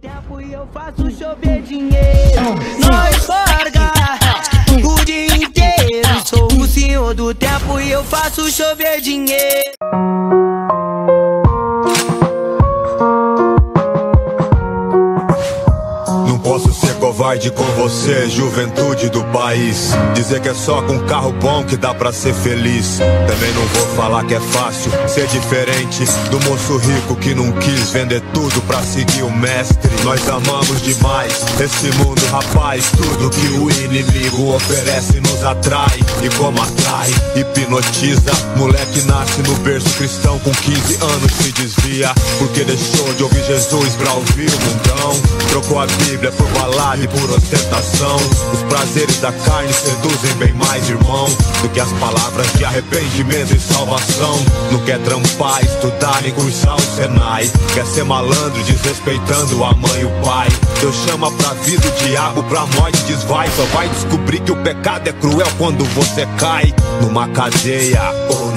tempo e eu faço chover dinheiro. Nós larga o dia inteiro. Sou o senhor do tempo e eu faço chover dinheiro. Não posso ser covarde com você, juventude do país. Dizer que é só com carro bom que dá pra ser feliz. Também não vou falar que é fácil ser diferente do moço rico que não quis vender tudo pra seguir o mestre. Nós amamos demais esse mundo, rapaz. Tudo que o inimigo oferece nos atrai. E como atrai, hipnotiza. Moleque nasce no berço cristão, com 15 anos se desvia, porque deixou de ouvir Jesus pra ouvir o mundão. Trocou a Bíblia por balada e por ostentação. Os prazeres da carne seduzem bem mais, irmão, do que as palavras de arrependimento e salvação. Não quer trampar, estudar nem cursar o Senai. Quer ser malandro desrespeitando a mãe e o pai. Deus chama pra vida, o diabo pra morte desvai. Só vai descobrir que o pecado é cruel quando você cai numa cadeia ou